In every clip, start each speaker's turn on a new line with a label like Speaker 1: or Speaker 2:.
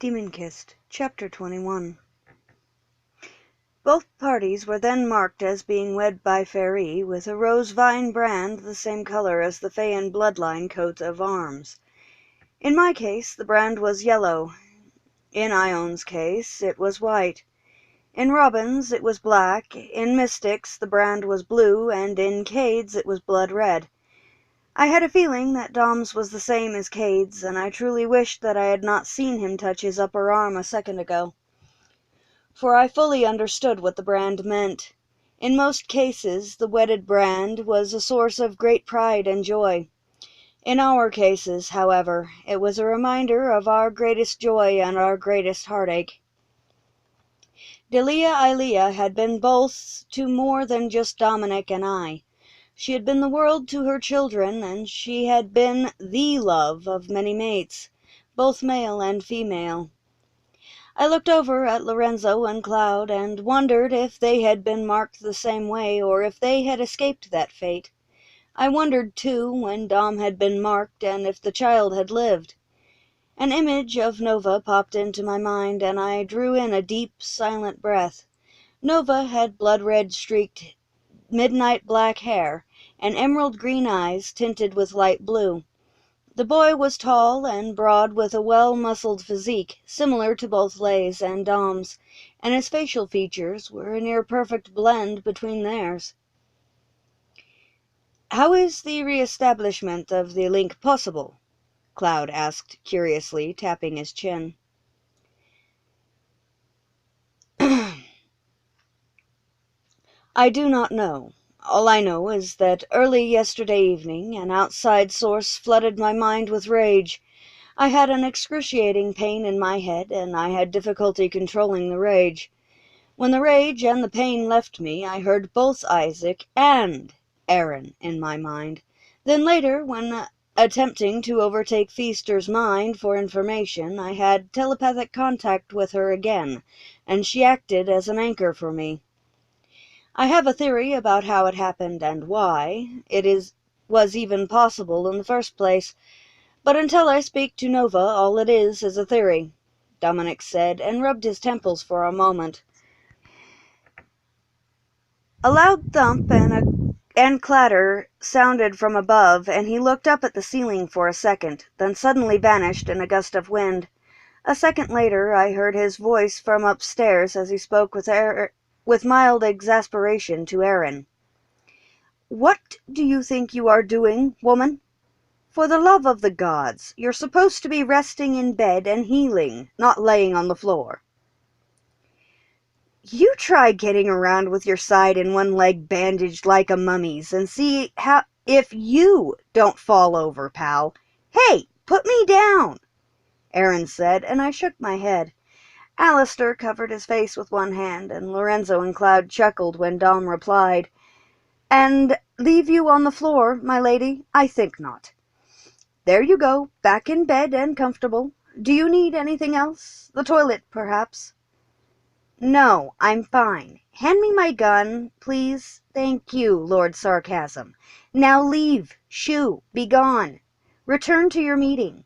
Speaker 1: Demon-Kissed, Chapter 21. Both parties were then marked as being wed by Faerie, with a rose-vine brand the same colour as the Feian bloodline coat of arms. In my case, the brand was yellow. In Ion's case, it was white. In Robin's, it was black. In Mystic's, the brand was blue, and in Cade's, it was blood red. I had a feeling that Dom's was the same as Cade's, and I truly wished that I had not seen him touch his upper arm a second ago, for I fully understood what the brand meant. In most cases, the wedded brand was a source of great pride and joy. In our cases, however, it was a reminder of our greatest joy and our greatest heartache. Delia Ilia had been both to more than just Dominic and I. She had been the world to her children, and she had been the love of many mates, both male and female. I looked over at Lorenzo and Cloud, and wondered if they had been marked the same way, or if they had escaped that fate. I wondered, too, when Dom had been marked, and if the child had lived. An image of Nova popped into my mind, and I drew in a deep, silent breath. Nova had blood-red streaked, midnight black hair, and emerald-green eyes tinted with light blue. The boy was tall and broad, with a well-muscled physique, similar to both Leigh's and Dom's, and his facial features were a near-perfect blend between theirs. "How is the re-establishment of the link possible?" Cloud asked curiously, tapping his chin. "I do not know. All I know is that early yesterday evening an outside source flooded my mind with rage. I had an excruciating pain in my head, and I had difficulty controlling the rage. When the rage and the pain left me, I heard both Isaac and Aaron in my mind. Then later, when attempting to overtake Feaster's mind for information, I had telepathic contact with her again, and she acted as an anchor for me. I have a theory about how it happened and why was even possible in the first place, but until I speak to Nova, all it is a theory," Dominic said, and rubbed his temples for a moment. A loud thump and clatter sounded from above, and he looked up at the ceiling for a second, then suddenly vanished in a gust of wind. A second later, I heard his voice from upstairs as he spoke with mild exasperation to Aaron. "What do you think you are doing, woman? For the love of the gods, you're supposed to be resting in bed and healing, not laying on the floor." "You try getting around with your side and one leg bandaged like a mummy's, and see if you don't fall over, pal. Hey, put me down," Aaron said, and I shook my head. Alistair covered his face with one hand, and Lorenzo and Cloud chuckled when Dom replied, "And leave you on the floor, my lady? I think not. There you go, back in bed and comfortable. Do you need anything else? The toilet, perhaps?" "No, I'm fine. Hand me my gun, please. Thank you, Lord Sarcasm. Now leave. Shoo. Be gone. Return to your meeting,"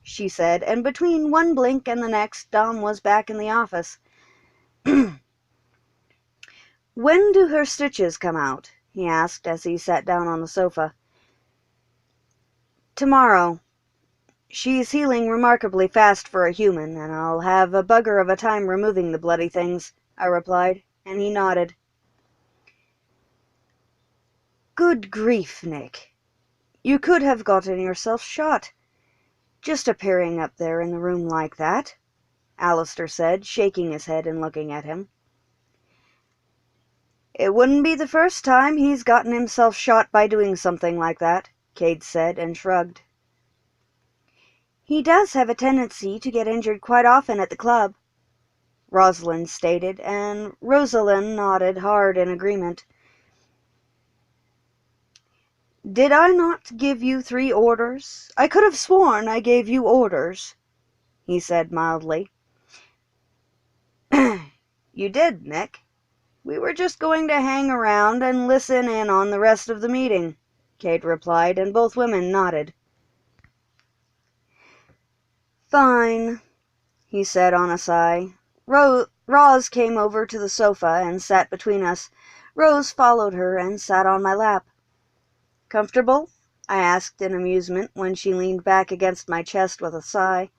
Speaker 1: she said, and between one blink and the next, Dom was back in the office. "When do her stitches come out?" he asked as he sat down on the sofa. "Tomorrow. She's healing remarkably fast for a human, and I'll have a bugger of a time removing the bloody things," I replied, and he nodded. "Good grief, Nick. You could have gotten yourself shot, just appearing up there in the room like that," Alistair said, shaking his head and looking at him. "It wouldn't be the first time he's gotten himself shot by doing something like that," Cade said, and shrugged. "He does have a tendency to get injured quite often at the club," Rosalind stated, and Rosalind nodded hard in agreement. "Did I not give you 3 orders? I could have sworn I gave you orders," he said mildly. "You did, Nick. We were just going to hang around and listen in on the rest of the meeting," Cade replied, and both women nodded. "Fine. he said on a sigh. Roz came over to the sofa and sat between us. Rose followed her and sat on my lap. "Comfortable?" I asked in amusement when she leaned back against my chest with a sigh.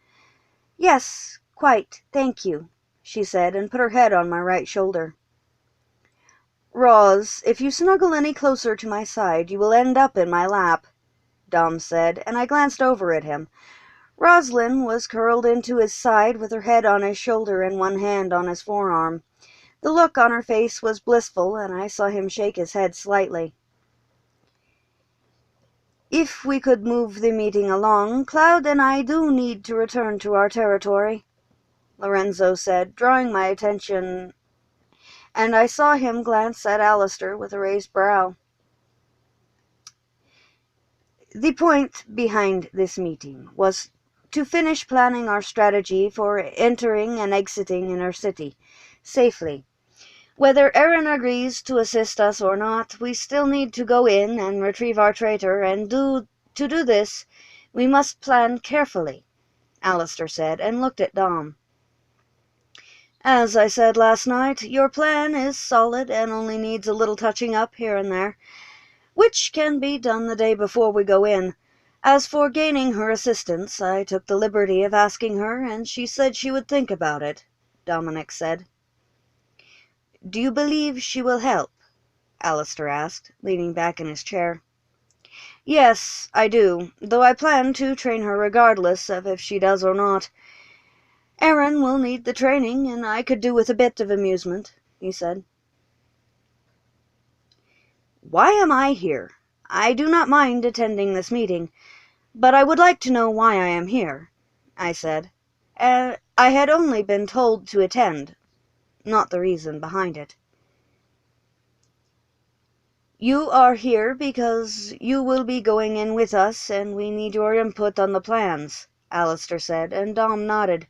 Speaker 1: "Yes, quite, thank you," she said, and put her head on my right shoulder. "Roz, if you snuggle any closer to my side, you will end up in my lap," Dom said, and I glanced over at him. Roslyn was curled into his side with her head on his shoulder and one hand on his forearm. The look on her face was blissful, and I saw him shake his head slightly. "If we could move the meeting along, Cloud and I do need to return to our territory," Lorenzo said, drawing my attention, and I saw him glance at Alistair with a raised brow. "The point behind this meeting was to finish planning our strategy for entering and exiting Inner City safely. Whether Eren agrees to assist us or not, we still need to go in and retrieve our traitor, and to do this, we must plan carefully," Alistair said, and looked at Dom. "As I said last night, your plan is solid and only needs a little touching up here and there, which can be done the day before we go in. As for gaining her assistance, I took the liberty of asking her, and she said she would think about it," Dominic said. "Do you believe she will help?" Alistair asked, leaning back in his chair. "Yes, I do, though I plan to train her regardless of if she does or not. Eren will need the training, and I could do with a bit of amusement," he said. "Why am I here? I do not mind attending this meeting, but I would like to know why I am here," I said. I had only been told to attend, not the reason behind it. "You are here because you will be going in with us, and we need your input on the plans," Alistair said, and Dom nodded.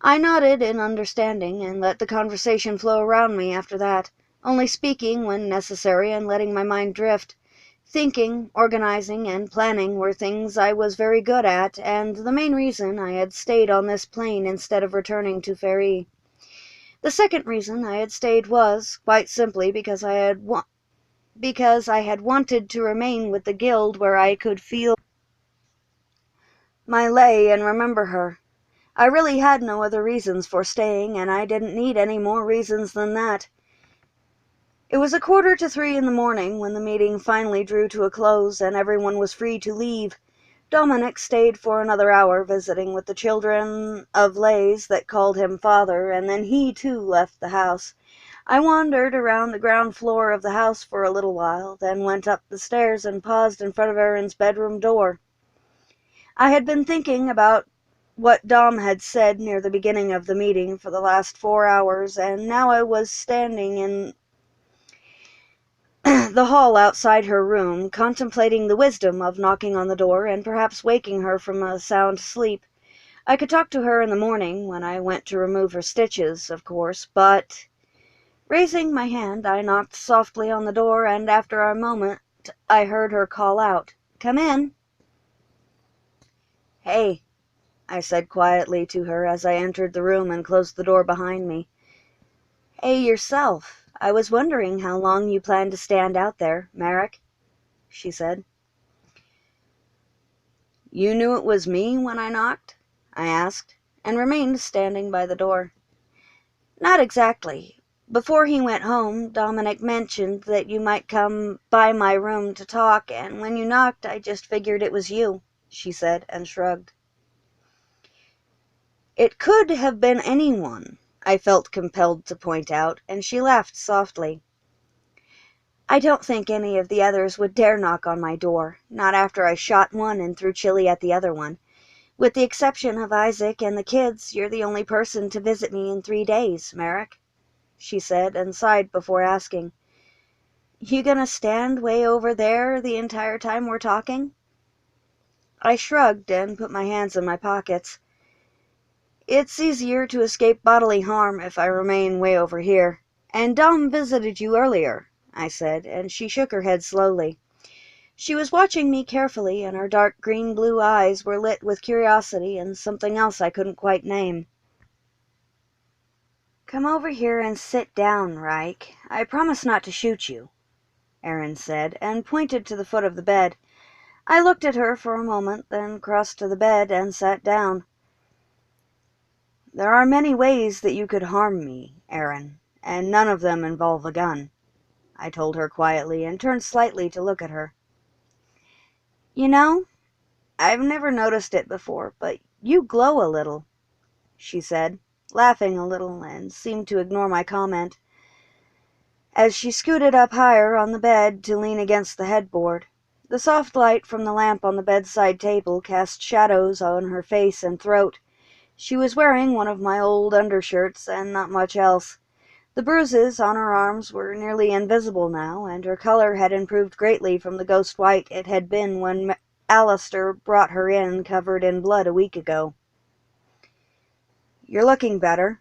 Speaker 1: I nodded in understanding, and let the conversation flow around me after that, only speaking when necessary and letting my mind drift. Thinking, organizing, and planning were things I was very good at, and the main reason I had stayed on this plane instead of returning to Faerie. The second reason I had stayed was, quite simply, because I had wanted to remain with the guild where I could feel my lay and remember her. I really had no other reasons for staying, and I didn't need any more reasons than that. It was 2:45 in the morning when the meeting finally drew to a close and everyone was free to leave. Dominic stayed for another hour visiting with the children of Lays that called him father, and then he too left the house. I wandered around the ground floor of the house for a little while, then went up the stairs and paused in front of Eren's bedroom door. I had been thinking about what Dom had said near the beginning of the meeting for the last 4 hours, and now I was standing in the hall outside her room, contemplating the wisdom of knocking on the door and perhaps waking her from a sound sleep. I could talk to her in the morning, when I went to remove her stitches, of course, but... Raising my hand, I knocked softly on the door, and after a moment I heard her call out, "Come in." "Hey," I said quietly to her as I entered the room and closed the door behind me. "Hey yourself. I was wondering how long you planned to stand out there, Merrick," she said. "You knew it was me when I knocked?" I asked, and remained standing by the door. "Not exactly. Before he went home, Dominic mentioned that you might come by my room to talk, and when you knocked, I just figured it was you," she said, and shrugged. "It could have been anyone," I felt compelled to point out, and she laughed softly. "I don't think any of the others would dare knock on my door, not after I shot one and threw chili at the other one. With the exception of Isaac and the kids, you're the only person to visit me in 3 days, Merrick," she said, and sighed before asking, "You gonna stand way over there the entire time we're talking?" I shrugged and put my hands in my pockets. "It's easier to escape bodily harm if I remain way over here. And Dom visited you earlier," I said, and she shook her head slowly. She was watching me carefully, and her dark green-blue eyes were lit with curiosity and something else I couldn't quite name. "Come over here and sit down, Reich. I promise not to shoot you," Aaron said, and pointed to the foot of the bed. I looked at her for a moment, then crossed to the bed and sat down. "There are many ways that you could harm me, Aaron, and none of them involve a gun," I told her quietly, and turned slightly to look at her. "You know, I've never noticed it before, but you glow a little," she said, laughing a little, and seemed to ignore my comment, as she scooted up higher on the bed to lean against the headboard. The soft light from the lamp on the bedside table cast shadows on her face and throat. She was wearing one of my old undershirts and not much else. The bruises on her arms were nearly invisible now, and her color had improved greatly from the ghost white it had been when Alistair brought her in covered in blood a week ago. "You're looking better,"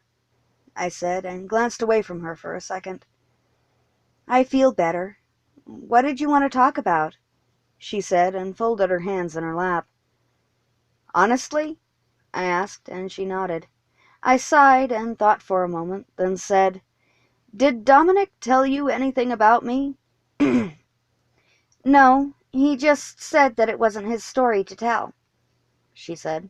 Speaker 1: I said, and glanced away from her for a second. "I feel better. What did you want to talk about?" she said, and folded her hands in her lap. "Honestly?" I asked, and she nodded. I sighed and thought for a moment, then said, "Did Dominic tell you anything about me?" "No, he just said that it wasn't his story to tell," she said.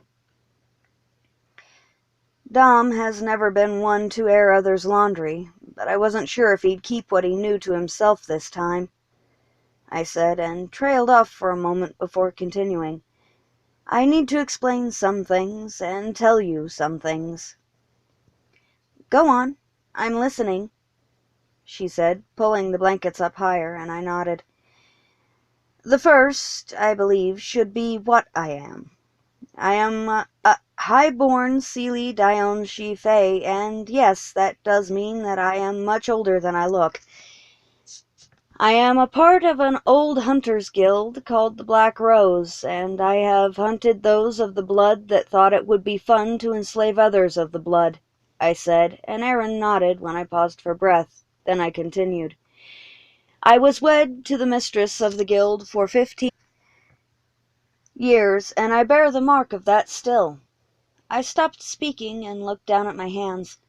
Speaker 1: "Dom has never been one to air others' laundry, but I wasn't sure if he'd keep what he knew to himself this time," I said, and trailed off for a moment before continuing. "I need to explain some things and tell you some things." "Go on, I'm listening," she said, pulling the blankets up higher, and I nodded. "The first, I believe, should be what I am. I am a high-born Seelie Dione She-Fae, and yes, that does mean that I am much older than I look. I am a part of an old hunters' guild called the Black Rose, and I have hunted those of the blood that thought it would be fun to enslave others of the blood," I said, and Aaron nodded when I paused for breath. Then I continued. "I was wed to the mistress of the guild for 15 years, and I bear the mark of that still." I stopped speaking and looked down at my hands.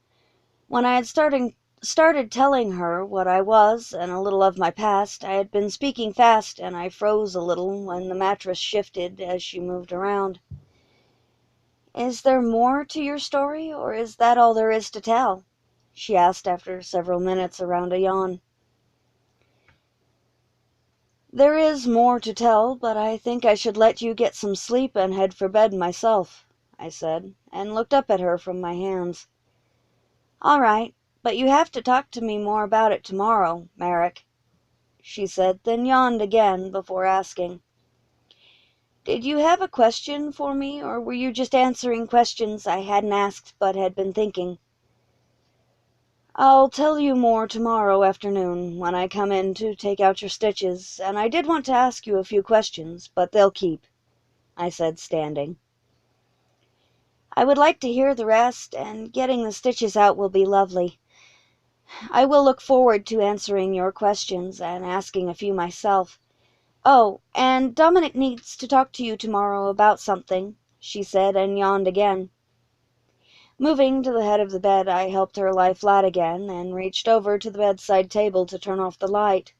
Speaker 1: When I had started telling her what I was and a little of my past, I had been speaking fast, and I froze a little when the mattress shifted as she moved around. "Is there more to your story, or is that all there is to tell?" she asked after several minutes around a yawn. "There is more to tell, but I think I should let you get some sleep and head for bed myself," I said, and looked up at her from my hands. "All right, but you have to talk to me more about it tomorrow, Merrick," she said, then yawned again before asking, "Did you have a question for me, or were you just answering questions I hadn't asked but had been thinking?" "I'll tell you more tomorrow afternoon when I come in to take out your stitches, and I did want to ask you a few questions, but they'll keep," I said, standing. "I would like to hear the rest, and getting the stitches out will be lovely. I will look forward to answering your questions and asking a few myself. Oh, and Dominic needs to talk to you tomorrow about something," she said, and yawned again. Moving to the head of the bed, I helped her lie flat again and reached over to the bedside table to turn off the light.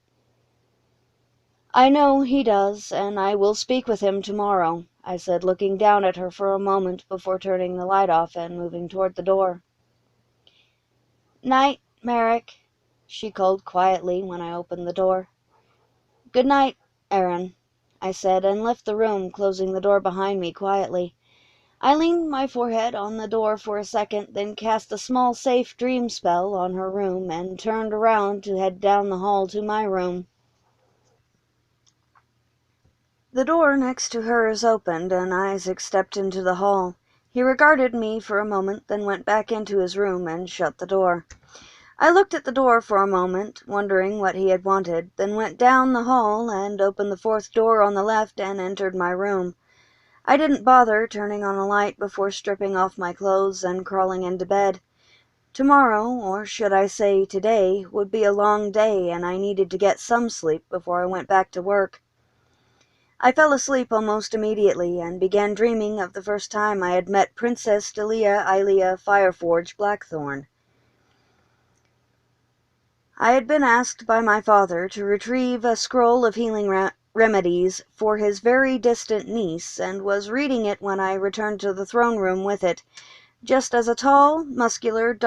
Speaker 1: "I know he does, and I will speak with him tomorrow," I said, looking down at her for a moment before turning the light off and moving toward the door. "Night, Merrick," she called quietly when I opened the door. "Good night, Aaron," I said, and left the room, closing the door behind me quietly. I leaned my forehead on the door for a second, then cast a small safe dream spell on her room and turned around to head down the hall to my room. The door next to hers opened, and Isaac stepped into the hall. He regarded me for a moment, then went back into his room and shut the door. I looked at the door for a moment, wondering what he had wanted, then went down the hall and opened the fourth door on the left and entered my room. I didn't bother turning on a light before stripping off my clothes and crawling into bed. Tomorrow, or should I say today, would be a long day, and I needed to get some sleep before I went back to work. I fell asleep almost immediately and began dreaming of the first time I had met Princess Delia Ilia Fireforge Blackthorn. I had been asked by my father to retrieve a scroll of healing remedies for his very distant niece, and was reading it when I returned to the throne room with it, just as a tall, muscular,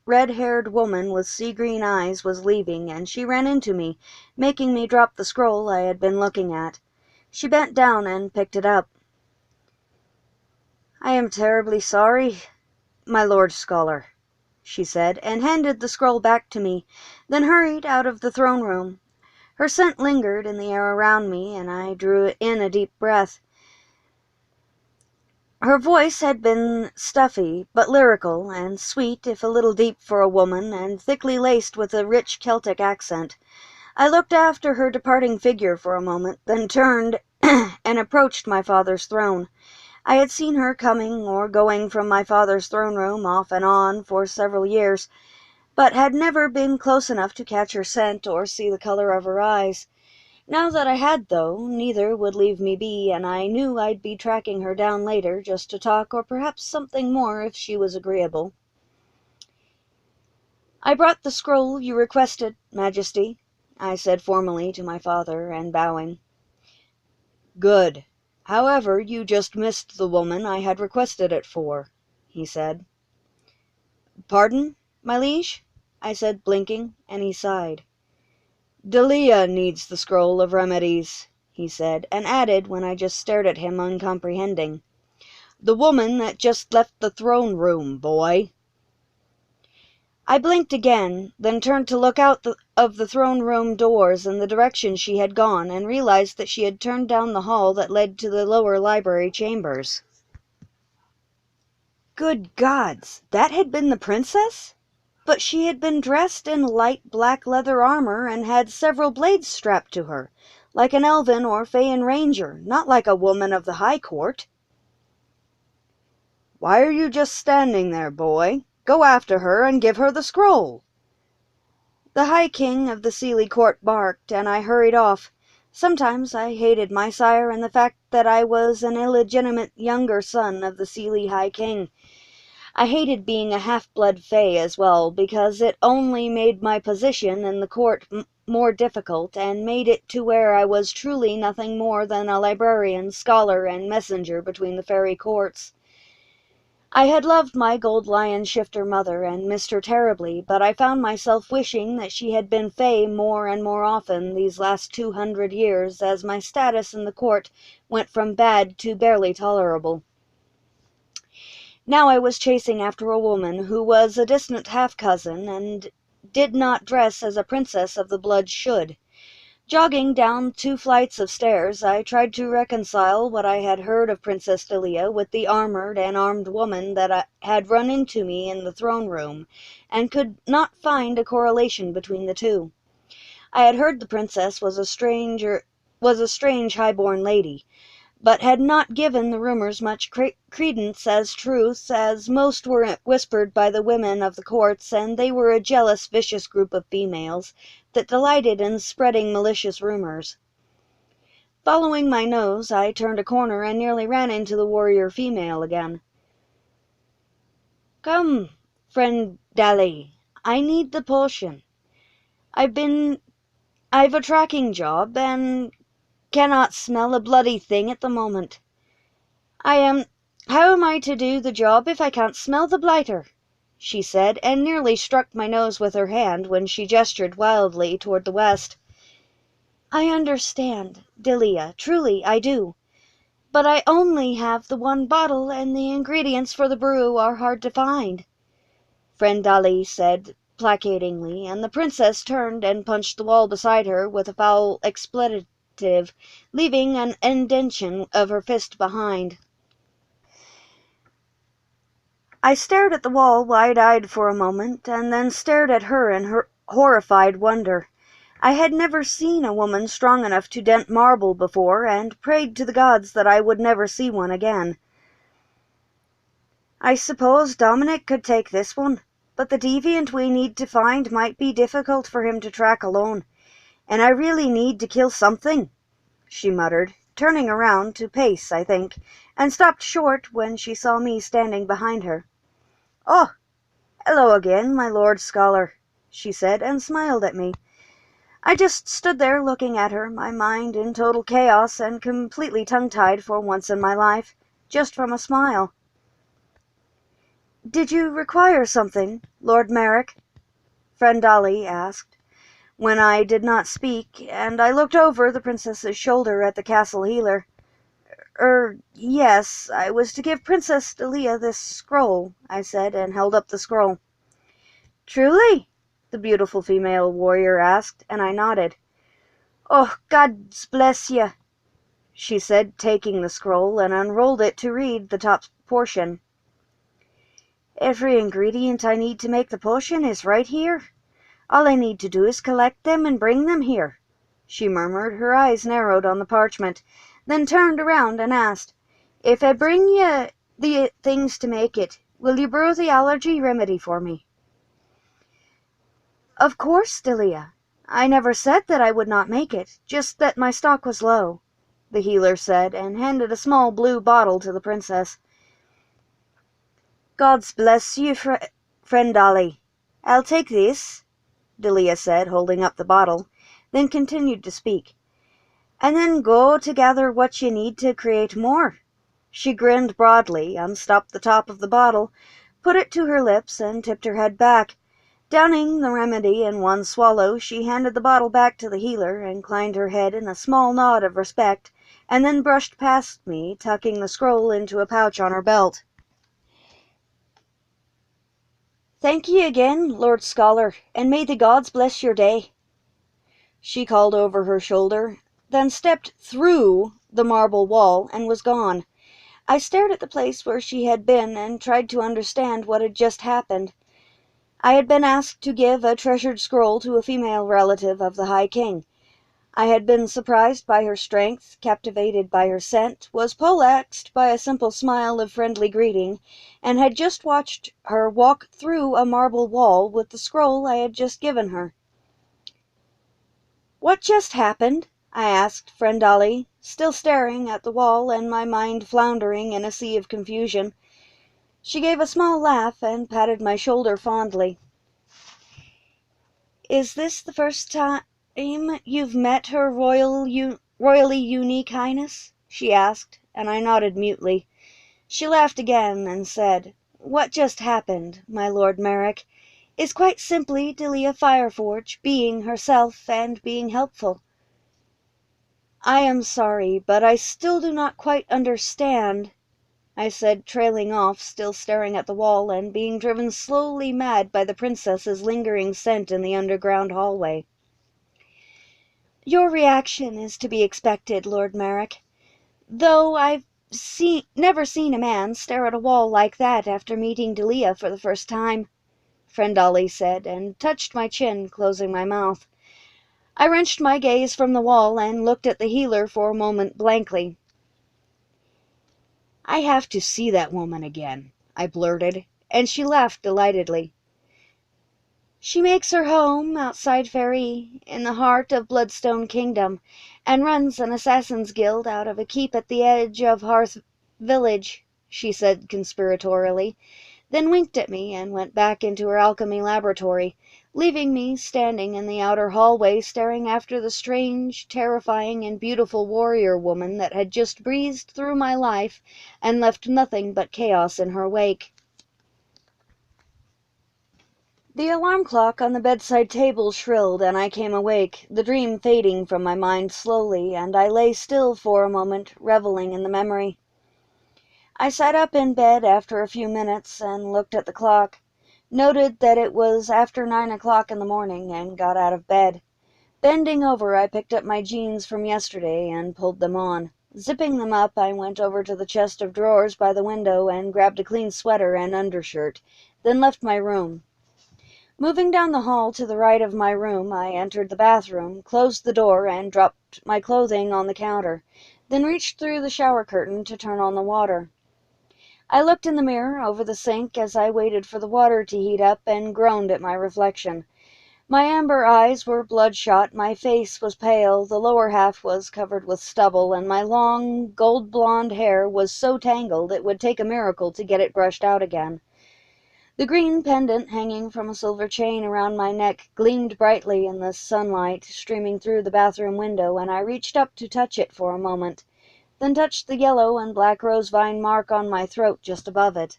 Speaker 1: red-haired woman with sea-green eyes was leaving, and she ran into me, making me drop the scroll I had been looking at. She bent down and picked it up. "I am terribly sorry, my Lord Scholar," she said, and handed the scroll back to me, then hurried out of the throne room. Her scent lingered in the air around me, and I drew in a deep breath. Her voice had been stuffy, but lyrical, and sweet, if a little deep for a woman, and thickly laced with a rich Celtic accent. I looked after her departing figure for a moment, then turned and approached my father's throne. I had seen her coming or going from my father's throne room off and on for several years, but had never been close enough to catch her scent or see the color of her eyes. Now that I had, though, neither would leave me be, and I knew I'd be tracking her down later just to talk, or perhaps something more if she was agreeable. "I brought the scroll you requested, Majesty," I said formally to my father, and bowing. "Good. However, you just missed the woman I had requested it for," he said. "Pardon, my liege?" I said, blinking, and he sighed. "Delia needs the scroll of remedies," he said, and added when I just stared at him uncomprehending, "The woman that just left the throne room, boy." I blinked again, then turned to look out of the throne room doors in the direction she had gone, and realized that she had turned down the hall that led to the lower library chambers. Good gods! That had been the princess? But she had been dressed in light black leather armor and had several blades strapped to her, like an elven or Feyan ranger, not like a woman of the high court. "Why are you just standing there, boy? Go after her and give her the scroll." The High King of the Seelie Court barked, and I hurried off. Sometimes I hated my sire and the fact that I was an illegitimate younger son of the Seelie High King. I hated being a half-blood Fae as well, because it only made my position in the court more difficult, and made it to where I was truly nothing more than a librarian, scholar, and messenger between the fairy courts. I had loved my gold lion shifter mother and missed her terribly, but I found myself wishing that she had been Fae more and more often these last 200 years, as my status in the court went from bad to barely tolerable. Now I was chasing after a woman who was a distant half-cousin and did not dress as a princess of the blood should. Jogging down 2 flights of stairs, I tried to reconcile what I had heard of Princess Delia with the armored and armed woman that had run into me in the throne room, and could not find a correlation between the two. I had heard the princess was a strange high-born lady, but had not given the rumors much credence as truth, as most were whispered by the women of the courts, and they were a jealous, vicious group of females that delighted in spreading malicious rumors. Following my nose, I turned a corner and nearly ran into the warrior female again. "Come, friend Dali, I need the potion. I've a tracking job, and cannot smell a bloody thing at the moment. How am I to do the job if I can't smell the blighter?" she said, and nearly struck my nose with her hand when she gestured wildly toward the west. "I understand, Delia, truly I do. But I only have the 1 bottle, and the ingredients for the brew are hard to find," friend Dali said placatingly, and the princess turned and punched the wall beside her with a foul expletive, leaving an indentation of her fist behind. I stared at the wall wide-eyed for a moment, and then stared at her in horrified wonder. I had never seen a woman strong enough to dent marble before, and prayed to the gods that I would never see one again. "I suppose Dominic could take this one, but the deviant we need to find might be difficult for him to track alone, and I really need to kill something," she muttered, turning around to pace, I think, and stopped short when she saw me standing behind her. "Oh, hello again, my Lord Scholar," she said, and smiled at me. I just stood there looking at her, my mind in total chaos and completely tongue-tied for once in my life, just from a smile. "Did you require something, Lord Merrick?" Friend Dolly asked, when I did not speak, and I looked over the princess's shoulder at the castle healer. Yes, I was to give Princess Delia this scroll," I said, and held up the scroll. "Truly?" the beautiful female warrior asked, and I nodded. "Oh, God's bless ye," she said, taking the scroll, and unrolled it to read the top portion. "Every ingredient I need to make the potion is right here. All I need to do is collect them and bring them here," she murmured, her eyes narrowed on the parchment, then turned around and asked, "If I bring ye the things to make it, will you brew the allergy remedy for me?" "Of course, Delia. I never said that I would not make it, just that my stock was low," the healer said, and handed a small blue bottle to the princess. "God's bless you, friend Dolly. I'll take this," Delia said, holding up the bottle, then continued to speak. "And then go to gather what you need to create more." She grinned broadly, unstopped the top of the bottle, put it to her lips, and tipped her head back. Downing the remedy in one swallow, she handed the bottle back to the healer, inclined her head in a small nod of respect, and then brushed past me, tucking the scroll into a pouch on her belt. "Thank ye again, Lord Scholar, and may the gods bless your day," she called over her shoulder, then stepped through the marble wall and was gone. I stared at the place where she had been and tried to understand what had just happened. I had been asked to give a treasured scroll to a female relative of the High King. I had been surprised by her strength, captivated by her scent, was poleaxed by a simple smile of friendly greeting, and had just watched her walk through a marble wall with the scroll I had just given her. "What just happened?" I asked friend Dolly, still staring at the wall and my mind floundering in a sea of confusion. She gave a small laugh and patted my shoulder fondly. "Is this the first time you've met Her Royally Unique Highness?" she asked, and I nodded mutely. She laughed again and said, "What just happened, my Lord Merrick, is quite simply Delia Fireforge being herself and being helpful." "I am sorry, but I still do not quite understand," I said, trailing off, still staring at the wall and being driven slowly mad by the princess's lingering scent in the underground hallway. "Your reaction is to be expected, Lord Merrick, though I've never seen a man stare at a wall like that after meeting Delia for the first time," friend Dolly said, and touched my chin, closing my mouth. I wrenched my gaze from the wall and looked at the healer for a moment blankly. "I have to see that woman again," I blurted, and she laughed delightedly. "She makes her home outside Faerie, in the heart of Bloodstone Kingdom, and runs an assassin's guild out of a keep at the edge of Hearth Village," she said conspiratorially, then winked at me and went back into her alchemy laboratory, leaving me standing in the outer hallway staring after the strange, terrifying, and beautiful warrior woman that had just breezed through my life and left nothing but chaos in her wake. The alarm clock on the bedside table shrilled, and I came awake, the dream fading from my mind slowly, and I lay still for a moment, reveling in the memory. I sat up in bed after a few minutes and looked at the clock, noted that it was after 9 o'clock in the morning, and got out of bed. Bending over, I picked up my jeans from yesterday and pulled them on. Zipping them up, I went over to the chest of drawers by the window and grabbed a clean sweater and undershirt, then left my room. Moving down the hall to the right of my room, I entered the bathroom, closed the door, and dropped my clothing on the counter, then reached through the shower curtain to turn on the water. I looked in the mirror over the sink as I waited for the water to heat up and groaned at my reflection. My amber eyes were bloodshot, my face was pale, the lower half was covered with stubble, and my long, gold-blonde hair was so tangled it would take a miracle to get it brushed out again. The green pendant hanging from a silver chain around my neck gleamed brightly in the sunlight streaming through the bathroom window, and I reached up to touch it for a moment, then touched the yellow and black rose vine mark on my throat just above it.